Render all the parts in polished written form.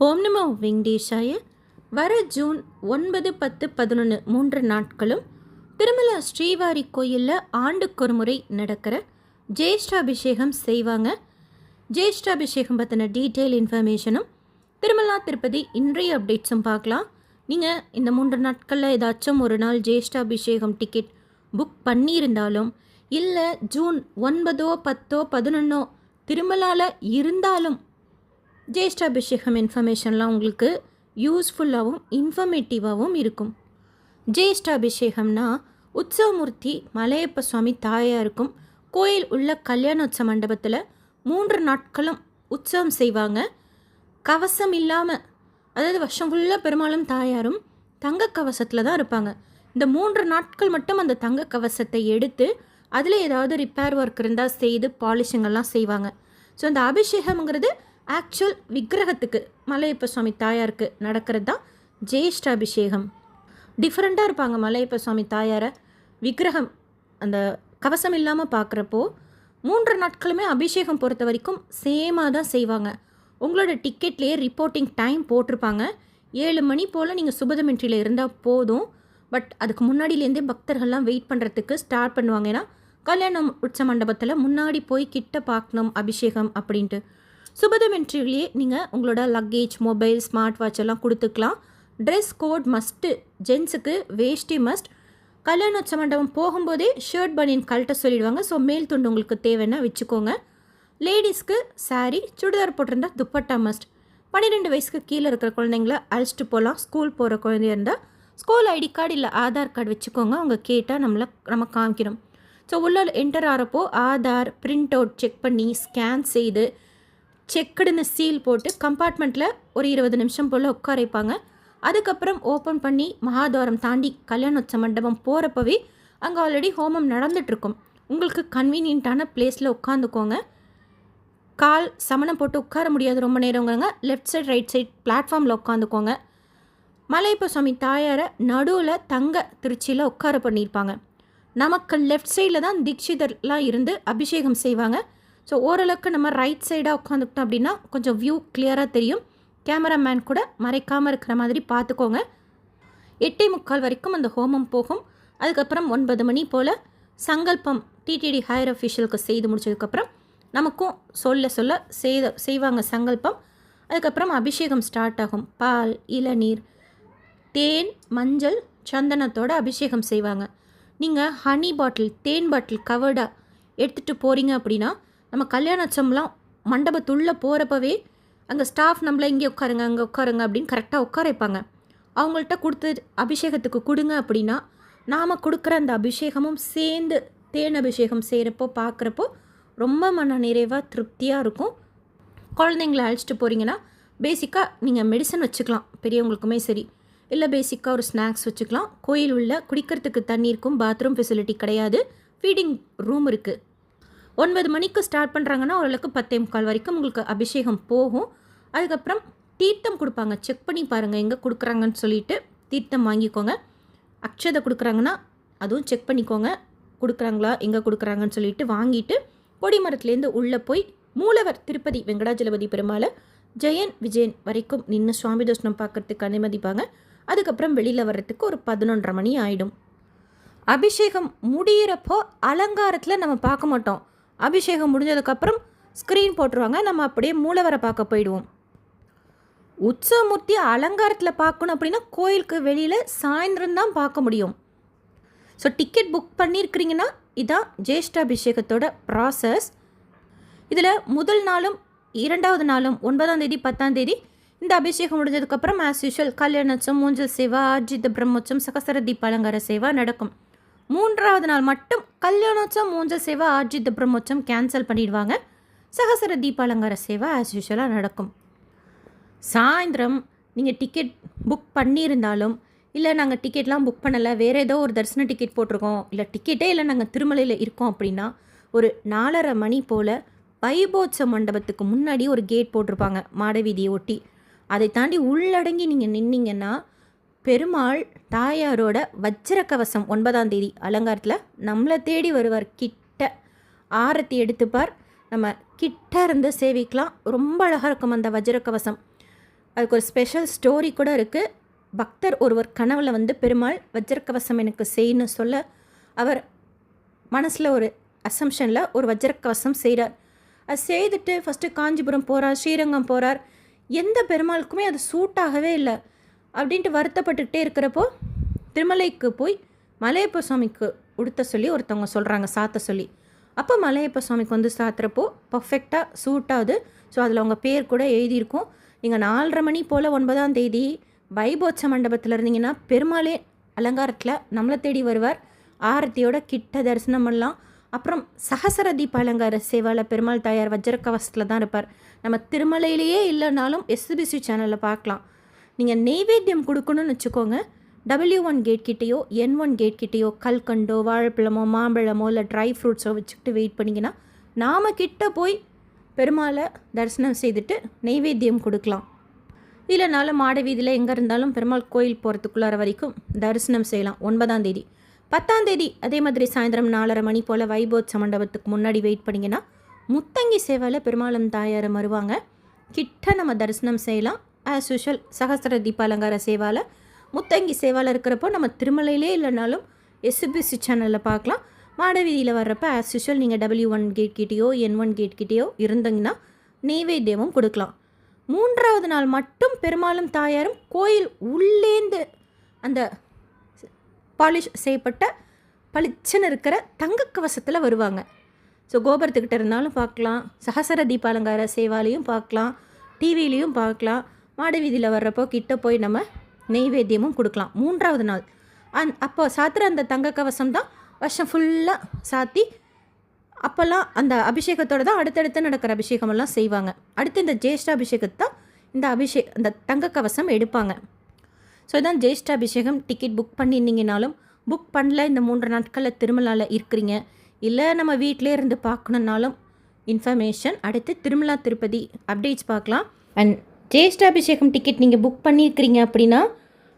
ஓம் நமோ வெங்கடேஷாய. வர ஜூன் 9, 10, 11 3 நாட்களும் திருமலா ஸ்ரீவாரி கோயிலில் ஆண்டுக்கொரு முறை நடக்கிற ஜேஷ்டாபிஷேகம் செய்வாங்க. ஜேஷ்டாபிஷேகம் பற்றின டீட்டெயில் இன்ஃபர்மேஷனும் திருமலா திருப்பதி இன்றைய அப்டேட்ஸும் பார்க்கலாம். நீங்கள் இந்த 3 நாட்களில் ஏதாச்சும் ஒரு நாள் ஜேஷ்டாபிஷேகம் டிக்கெட் புக் பண்ணியிருந்தாலும், இல்லை ஜூன் 9, 10, 11 திருமலாவில் இருந்தாலும் ஜேஷ்டாபிஷேகம் இன்ஃபர்மேஷன்லாம் உங்களுக்கு யூஸ்ஃபுல்லாகவும் இன்ஃபர்மேட்டிவாகவும் இருக்கும். ஜேஷ்டாபிஷேகம்னா உற்சவமூர்த்தி மலையப்ப சுவாமி தாயாருக்கும் கோயில் உள்ள கல்யாணோற்சவ மண்டபத்தில் 3 நாட்களும் உற்சவம் செய்வாங்க. கவசம் இல்லாமல், அதாவது வருஷம் ஃபுல்லாக பெருமாளும் தாயாரும் தங்க கவசத்தில் தான் இருப்பாங்க. இந்த 3 நாட்கள் மட்டும் அந்த தங்க கவசத்தை எடுத்து அதில் ஏதாவது ரிப்பேர் ஒர்க் இருந்தால் செய்து பாலிஷிங்கெல்லாம் செய்வாங்க. ஸோ அந்த அபிஷேகம்ங்கிறது ஆக்சுவல் விக்கிரகத்துக்கு மலையப்ப சுவாமி தாயாருக்கு நடக்கிறது தான் ஜேஷ்டாபிஷேகம். டிஃப்ரெண்ட்டாக இருப்பாங்க மலையப்ப சுவாமி தாயாரை விக்கிரகம் அந்த கவசம் இல்லாமல் பார்க்குறப்போ. 3 நாட்களுமே அபிஷேகம் பொறுத்த வரைக்கும் சேமாக தான் செய்வாங்க. உங்களோட டிக்கெட்லேயே ரிப்போர்ட்டிங் டைம் போட்டிருப்பாங்க. 7 மணி போல் நீங்கள் சுபதமென்ட்ரியில் இருந்தால் போதும். பட் அதுக்கு முன்னாடியிலேருந்தே பக்தர்கள்லாம் வெயிட் பண்ணுறதுக்கு ஸ்டார்ட் பண்ணுவாங்க. ஏன்னா கல்யாணம் உற்சவ மண்டபத்தில் முன்னாடி போய் கிட்ட பார்க்கணும் அபிஷேகம் அப்படின்ட்டு. சுபதமென்ட்ரிலேயே நீங்கள் உங்களோட லக்கேஜ், மொபைல், ஸ்மார்ட் வாட்ச் எல்லாம் கொடுத்துக்கலாம். Dress code must. ஜென்ஸுக்கு வேஷ்டி மஸ்ட். கல்யாணோற்சவ மண்டபம் போகும்போதே ஷர்ட் பனியன் கழட்ட சொல்லிடுவாங்க. ஸோ மேல் துண்டு உங்களுக்கு தேவைன்னா வச்சுக்கோங்க. லேடிஸ்க்கு சாரீ, சுடிதார் போட்டிருந்தால் துப்பட்டா மஸ்ட். 12 வயசுக்கு கீழே இருக்கிற குழந்தைங்கள அழைச்சிட்டு போகலாம். ஸ்கூல் போகிற குழந்தைய இருந்தால் ஸ்கூல் ஐடி கார்டு இல்லை ஆதார் கார்டு வச்சுக்கோங்க. அவங்க கேட்டால் நம்ம காமிக்கணும். ஸோ உள்ள என்டர் ஆகிறப்போ ஆதார் பிரிண்ட் அவுட் செக் பண்ணி ஸ்கேன் செய்து செக்குடுன்னு சீல் போட்டு கம்பார்ட்மெண்ட்டில் ஒரு 20 நிமிஷம் போல் உட்கார வைப்பாங்க. அதுக்கப்புறம் ஓப்பன் பண்ணி மகாத்வாரம் தாண்டி கல்யாணோற்சவ மண்டபம் போகிறப்பவே அங்கே ஆல்ரெடி ஹோமம் நடந்துகிட்ருக்கும். உங்களுக்கு கன்வீனியண்ட்டான பிளேஸில் உட்காந்துக்கோங்க. கால் சமணம் போட்டு உட்கார முடியாது ரொம்ப நேரங்கிறங்க லெஃப்ட் சைட் ரைட் சைட் பிளாட்ஃபார்மில் உட்காந்துக்கோங்க. மலையப்ப சுவாமி தாயாரை நடுவில் தங்க திருச்சியில் உட்கார பண்ணியிருப்பாங்க. நமக்கு லெஃப்ட் சைடில் தான் தீட்சிதர்லாம் இருந்து அபிஷேகம் செய்வாங்க. ஸோ ஓரளவுக்கு நம்ம ரைட் சைடாக உட்காந்துக்கிட்டோம் அப்படின்னா கொஞ்சம் வியூ கிளியராக தெரியும். கேமராமேன் கூட மறைக்காமல் இருக்கிற மாதிரி பார்த்துக்கோங்க. 8:45 வரைக்கும் அந்த ஹோமம் போகும். அதுக்கப்புறம் 9 மணி போல் சங்கல்பம் டிடிடி ஹையர் அஃபிஷியலுக்கு செய்து முடிச்சதுக்கப்புறம் நமக்கும் சொல்ல செய்வாங்க சங்கல்பம். அதுக்கப்புறம் அபிஷேகம் ஸ்டார்ட் ஆகும். பால், இளநீர், தேன், மஞ்சள், சந்தனத்தோடு அபிஷேகம் செய்வாங்க. நீங்கள் ஹனி பாட்டில், தேன் பாட்டில் கவர்டாக எடுத்துகிட்டு போகிறீங்க அப்படின்னா நம்ம கல்யாணோற்சவம்லாம் மண்டபத்துள்ளே போகிறப்பவே அங்கே ஸ்டாஃப் நம்மளை இங்கே உட்காருங்க அங்கே உட்காருங்க அப்படின்னு கரெக்டாக உட்கார வைப்பாங்க. அவங்கள்ட்ட கொடுத்து அபிஷேகத்துக்கு கொடுங்க அப்படின்னா நாம் கொடுக்குற அந்த அபிஷேகமும் சேர்ந்து தேன் அபிஷேகம் செய்கிறப்போ பார்க்குறப்போ ரொம்ப மன நிறைவாக திருப்தியாக இருக்கும். குழந்தைங்கள அழைச்சிட்டு போகிறீங்கன்னா பேசிக்காக நீங்கள் மெடிசன் வச்சுக்கலாம், பெரியவங்களுக்குமே சரி. இல்லை பேசிக்காக ஒரு ஸ்நாக்ஸ் வச்சுக்கலாம். கோயில் உள்ள குடிக்கிறதுக்கு தண்ணி இருக்கும், பாத்ரூம் ஃபெசிலிட்டி கிடையாது, ஃபீடிங் ரூம் இருக்குது. 9 மணிக்கு ஸ்டார்ட் பண்ணுறாங்கன்னா ஓரளவுக்கு 10:45 வரைக்கும் உங்களுக்கு அபிஷேகம் போகும். அதுக்கப்புறம் தீர்த்தம் கொடுப்பாங்க. செக் பண்ணி பாருங்கள் எங்கே கொடுக்குறாங்கன்னு சொல்லிட்டு தீர்த்தம் வாங்கிக்கோங்க. அக்ஷதை கொடுக்குறாங்கன்னா அதுவும் செக் பண்ணிக்கோங்க கொடுக்குறாங்களா எங்கே கொடுக்குறாங்கன்னு சொல்லிட்டு வாங்கிட்டு கொடிமரத்துலேருந்து உள்ளே போய் மூலவர் திருப்பதி வெங்கடாஜலபதி பெருமாளை ஜெயன் விஜயன் வரைக்கும் நின்று சுவாமி தர்ஷனம் பார்க்குறதுக்கு அனுமதிப்பாங்க. அதுக்கப்புறம் வெளியில் வர்றதுக்கு ஒரு 11:30 மணி ஆகிடும். அபிஷேகம் முடிகிறப்போ அலங்காரத்தில் நம்ம பார்க்க மாட்டோம். அபிஷேகம் முடிஞ்சதுக்கப்புறம் ஸ்க்ரீன் போட்டுருவாங்க. நம்ம அப்படியே மூலவரை பார்க்க போயிடுவோம். உற்சவமூர்த்தி அலங்காரத்தில் பார்க்கணும் அப்படின்னா கோயிலுக்கு வெளியில் சாயந்தரம் தான் பார்க்க முடியும். ஸோ டிக்கெட் புக் பண்ணியிருக்கிறீங்கன்னா இதான் ஜேஷ்டாபிஷேகத்தோட ப்ராசஸ். இதில் முதல் நாளும் 2வது நாளும் 9ஆம் தேதி 10ஆம் தேதி இந்த அபிஷேகம் முடிஞ்சதுக்கப்புறம் ஆஸ் யூஷுவல் கல்யாணோற்சவம், ஊஞ்சல் சேவா, ஆர்ஜித பிரம்மோற்சவம், சகசர தீப அலங்கார சேவா நடக்கும். 3வது நாள் மட்டும் கல்யாணோற்சவம், ஊஞ்சல் சேவா, ஆர்ஜித பிரம்மோற்சவம் கேன்சல் பண்ணிடுவாங்க. சகசர தீப அலங்கார சேவா ஆஸ் யூஷுவலாக நடக்கும். சாயந்தரம் நீங்கள் டிக்கெட் புக் பண்ணியிருந்தாலும், இல்லை நாங்கள் டிக்கெட்லாம் புக் பண்ணலை, வேறு ஏதோ ஒரு தரிசன டிக்கெட் போட்டிருக்கோம், இல்லை டிக்கெட்டே இல்லை நாங்கள் திருமலையில் இருக்கோம் அப்படின்னா ஒரு 4:30 மணி போல் வைபோத்சவ மண்டபத்துக்கு முன்னாடி ஒரு கேட் போட்டிருப்பாங்க மாடவீதியை ஒட்டி. அதை தாண்டி உள்ளடங்கி நீங்கள் நின்னீங்கன்னா பெருமாள் தாயாரோட வஜ்ர கவசம் 9ஆம் தேதி அலங்காரத்தில் நம்மளை தேடி வருவார். கிட்ட ஆரத்தி எடுத்துப்பார். நம்ம கிட்ட இருந்து சேவிக்கலாம். ரொம்ப அழகாக இருக்கும் அந்த வஜ்ர கவசம். அதுக்கு ஒரு ஸ்பெஷல் ஸ்டோரி கூட இருக்குது. பக்தர் ஒருவர் கனவுல வந்து பெருமாள் வஜ்ரக்கவசம் எனக்கு செய்யணும்னு சொல்ல அவர் மனசில் ஒரு அசம்ஷனில் ஒரு வஜ்ரக்கவசம் செய்கிறார். அது செய்துட்டு ஃபஸ்ட்டு காஞ்சிபுரம் போகிறார், ஸ்ரீரங்கம் போகிறார். எந்த பெருமாளுக்குமே அது சூட் ஆகவே இல்லை. அப்படின்ட்டு வருத்தப்பட்டுக்கிட்டே இருக்கிறப்போ திருமலைக்கு போய் மலையப்ப சுவாமிக்கு உடுத்த சொல்லி ஒருத்தவங்க சொல்கிறாங்க, சாத்த சொல்லி. அப்போ மலையப்ப சுவாமிக்கு வந்து சாத்துறப்போ பர்ஃபெக்டாக சூட் ஆகுது. ஸோ அதில் அவங்க பேர் கூட எழுதியிருக்கும். நீங்கள் 4:30 மணி போல் 9ஆம் தேதி வைபோட்ச மண்டபத்தில் இருந்தீங்கன்னா பெருமாளே அலங்காரத்தில் நம்மளை தேடி வருவார். ஆரத்தியோட கிட்ட தரிசனம் பண்ணலாம். அப்புறம் சகசர தீப அலங்கார சேவாவில் பெருமாள் தாயார் வஜ்ரக்கவசத்தில் தான் இருப்பார். நம்ம திருமலையிலேயே இல்லைனாலும் எஸ்பிசி சேனலில் பார்க்கலாம். நீங்கள் நெய்வேத்தியம் கொடுக்கணும்னு வச்சுக்கோங்க. W1 கேட் கிட்டேயோ N1 கேட் கிட்டேயோ கல்கண்டோ வாழைப்பழமோ மாம்பழமோ இல்லை ட்ரை ஃப்ரூட்ஸோ வச்சுக்கிட்டு வெயிட் பண்ணிங்கன்னா நாம் கிட்ட போய் பெருமாளை தரிசனம் செய்துட்டு நெய்வேத்தியம் கொடுக்கலாம். இல்லைனாலும் மாட வீதியில் எங்கே இருந்தாலும் பெருமாள் கோயில் போகிறதுக்குள்ளார வரைக்கும் தரிசனம் செய்யலாம். 9ஆம் தேதி 10ஆம் தேதி அதே மாதிரி சாயந்தரம் 4:30 மணி போல் வைபோட்ச மண்டபத்துக்கு முன்னாடி வெயிட் பண்ணிங்கன்னா முத்தங்கி சேவையில் பெருமாளும் தாயாரும் வருவாங்க. கிட்ட நம்ம தரிசனம் செய்யலாம். ஆஸ் யூஷுவல் சகஸ்ர தீப அலங்கார சேவாவில் முத்தங்கி சேவாவில் இருக்கிறப்போ நம்ம திருமலையிலே இல்லைனாலும் எஸ்பிசி சேனலில் பார்க்கலாம். மாட வீதியில் வர்றப்போ ஆஸ் யூஷுவல் நீங்கள் W1 கேட் கிட்டேயோ N1 கேட் கிட்டேயோ இருந்தீங்கன்னா நெய்வேத்தியமும் கொடுக்கலாம். 3ஆவது நாள் மட்டும் பெருமாளும் தாயாரும் கோயில் உள்ளேந்து அந்த பாலிஷ் செய்யப்பட்ட பளிச்சுன்னு இருக்கிற தங்க கவசத்தில் வருவாங்க. ஸோ கோபுரத்துக்கிட்ட இருந்தாலும் பார்க்கலாம், சகசர தீப அலங்கார சேவாலையும் பார்க்கலாம், டிவிலையும் பார்க்கலாம். மாட வீதியில் வர்றப்போ கிட்ட போய் நம்ம நெய்வேத்தியமும் கொடுக்கலாம். 3ஆவது நாள் அப்போ சாத்துற அந்த தங்க கவசம் தான் வருஷம் ஃபுல்லாக சாத்தி அப்போல்லாம் அந்த அபிஷேகத்தோடு தான் அடுத்தடுத்து நடக்கிற அபிஷேகமெல்லாம் செய்வாங்க. அடுத்து இந்த ஜேஷ்டாபிஷேகத்தை தான் இந்த தங்க கவசம் எடுப்பாங்க. ஸோ இதான் ஜேஷ்டாபிஷேகம். டிக்கெட் புக் பண்ணியிருந்தீங்கனாலும் புக் பண்ணல, இந்த 3 நாட்களில் திருமலாவில் இருக்கிறீங்க, இல்லை நம்ம வீட்டிலே இருந்து பார்க்கணுன்னாலும் இன்ஃபர்மேஷன் அடுத்து திருமலா திருப்பதி அப்டேட்ஸ் பார்க்கலாம். அண்ட் ஜேஷ்டாபிஷேகம் டிக்கெட் நீங்கள் புக் பண்ணியிருக்கிறீங்க அப்படின்னா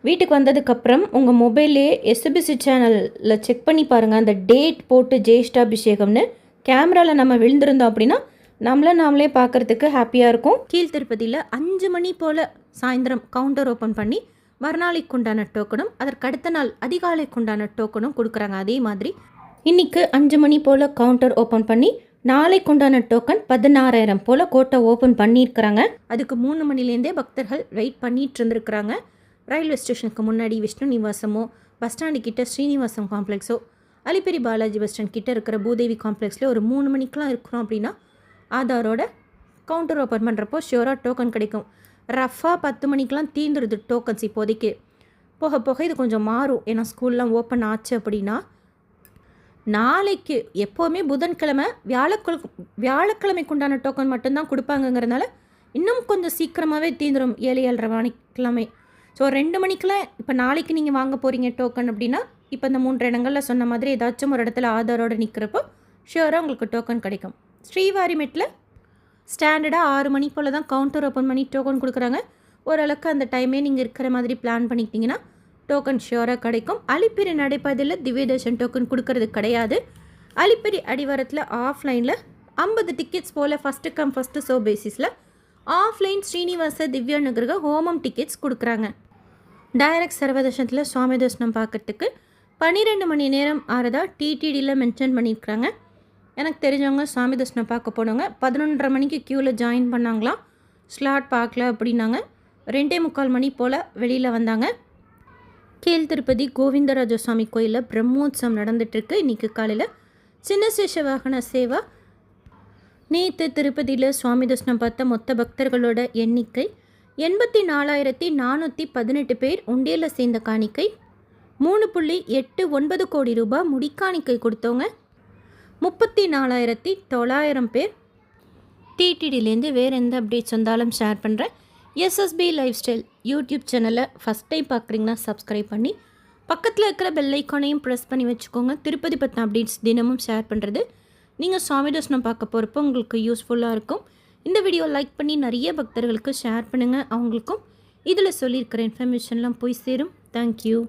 வீட்டுக்கு வந்ததுக்கப்புறம் உங்கள் மொபைல்லே எஸ்பிசி சேனலில் செக் பண்ணி பாருங்கள். அந்த டேட் போட்டு ஜேஷ்டாபிஷேகம்னு கேமராவில் நம்ம விழுந்திருந்தோம் அப்படின்னா நாமளே பார்க்குறதுக்கு ஹாப்பியாக இருக்கும். கீழ் திருப்பதியில் 5 மணி போல் சாயந்தரம் கவுண்டர் ஓப்பன் பண்ணி மறுநாளைக்கு உண்டான டோக்கனும் அதற்கு அடுத்த நாள் அதிகாலைக்கு உண்டான டோக்கனும் கொடுக்குறாங்க. அதே மாதிரி இன்றைக்கி 5 மணி போல் கவுண்டர் ஓப்பன் பண்ணி நாளைக்கு உண்டான டோக்கன் 16,000 போல் கோட்டை ஓப்பன் பண்ணியிருக்கிறாங்க. அதுக்கு 3 மணிலேருந்தே பக்தர்கள் வெயிட் பண்ணிட்டு இருந்துருக்குறாங்க. ரயில்வே ஸ்டேஷனுக்கு முன்னாடி விஷ்ணு நிவாசமோ, பஸ் ஸ்டாண்டு கிட்ட ஸ்ரீனிவாசம் காம்ப்ளெக்ஸோ, அலிப்பெரி பாலாஜி பஸ் ஸ்டாண்ட் கிட்ட இருக்கிற பூதேவி காம்ப்ளெக்ஸில் ஒரு 3 மணிக்கெலாம் இருக்கிறோம் அப்படின்னா ஆதாரோட கவுண்டர் ஓப்பன் பண்ணுறப்போ ஷியோராக டோக்கன் கிடைக்கும். ரஃபாக 10 மணிக்கெலாம் தீந்துடுது டோக்கன்ஸ் இப்போதைக்கு. போக போக இது கொஞ்சம் மாறும். ஏன்னா ஸ்கூல்லாம் ஓப்பன் ஆச்சு அப்படின்னா நாளைக்கு எப்போவுமே புதன்கிழமை வியாழக்கிழமைக்கு உண்டான டோக்கன் மட்டும்தான் கொடுப்பாங்கங்கிறதுனால இன்னும் கொஞ்சம் சீக்கிரமாகவே தீந்துடும். 7-7:30 மணிக்கிழமை. ஸோ 2 மணிக்கெலாம் இப்போ நாளைக்கு நீங்கள் வாங்க போகிறீங்க டோக்கன் அப்படின்னா இப்போ இந்த 3 இடங்களில் சொன்ன மாதிரி ஏதாச்சும் ஒரு இடத்துல ஆதாரோடு நிற்கிறப்போ ஷியோராக உங்களுக்கு டோக்கன் கிடைக்கும். ஸ்ரீவாரிமெட்டில் ஸ்டாண்டர்டாக 6 மணி போல் தான் கவுண்டர் ஓப்பன் பண்ணி டோக்கன் கொடுக்குறாங்க. ஓரளவுக்கு அந்த டைமே நீங்கள் இருக்கிற மாதிரி பிளான் பண்ணிக்கிட்டிங்கன்னா டோக்கன் ஷியோராக கிடைக்கும். அலிப்பெரி நடைபாதையில் திவ்யதர்ஷன் டோக்கன் கொடுக்கறது கிடையாது. அலிப்பெரி அடிவாரத்தில் ஆஃப்லைனில் 50 டிக்கெட்ஸ் போல் ஃபஸ்ட்டு கம் ஃபஸ்ட்டு ஷோ பேசிஸில் ஆஃப்லைன் ஸ்ரீனிவாச திவ்யா நகருக்கு ஹோமம் டிக்கெட்ஸ் கொடுக்குறாங்க. டைரக்ட் சர்வதர்ஷனத்தில் சுவாமி தரிசனம் பார்க்குறதுக்கு 12 மணி நேரம் ஆறதா டிடிடியில் மென்ஷன் பண்ணியிருக்கிறாங்க. எனக்கு தெரிஞ்சவங்க சுவாமி தரிசனம் பார்க்க போனவங்க 11:30 மணிக்கு க்யூவில் ஜாயின் பண்ணாங்களாம். ஸ்லாட் பார்க்கல அப்படின்னாங்க. 2:45 மணி போல் வெளியில் வந்தாங்க. கீழ் திருப்பதி கோவிந்தராஜ சுவாமி கோயிலில் பிரம்மோத்சவம் நடந்துகிட்ருக்கு. இன்றைக்கி காலையில் சின்ன சேஷ வாகன சேவா. நேற்று திருப்பதியில் சுவாமி தரிசனம் பார்த்த மொத்த பக்தர்களோட எண்ணிக்கை 84,418 பேர். உண்டியலில் சேர்ந்த காணிக்கை 3.89 கோடி ரூபாய். முடிக்காணிக்கை கொடுத்தவங்க 34,900 பேர். டிடிடிலேருந்து வேறு எந்த அப்டேட்ஸ் வந்தாலும் ஷேர் பண்ணுறேன். எஸ்எஸ்பி லைஃப் ஸ்டைல் யூடியூப் சேனலை ஃபஸ்ட் டைம் பார்க்குறீங்கன்னா சப்ஸ்கிரைப் பண்ணி பக்கத்தில் இருக்கிற பெல் ஐக்கானையும் ப்ரெஸ் பண்ணி வச்சுக்கோங்க. திருப்பதி பற்றின அப்டேட்ஸ் தினமும் ஷேர் பண்ணுறது நீங்கள் சுவாமி தரிசனம் பார்க்க போகிறப்போ உங்களுக்கு யூஸ்ஃபுல்லாக இருக்கும். இந்த வீடியோ லைக் பண்ணி நிறைய பக்தர்களுக்கு ஷேர் பண்ணுங்கள். அவங்களுக்கும் இதில் சொல்லியிருக்கிற இன்ஃபர்மேஷன்லாம் போய் சேரும். தேங்க்யூ.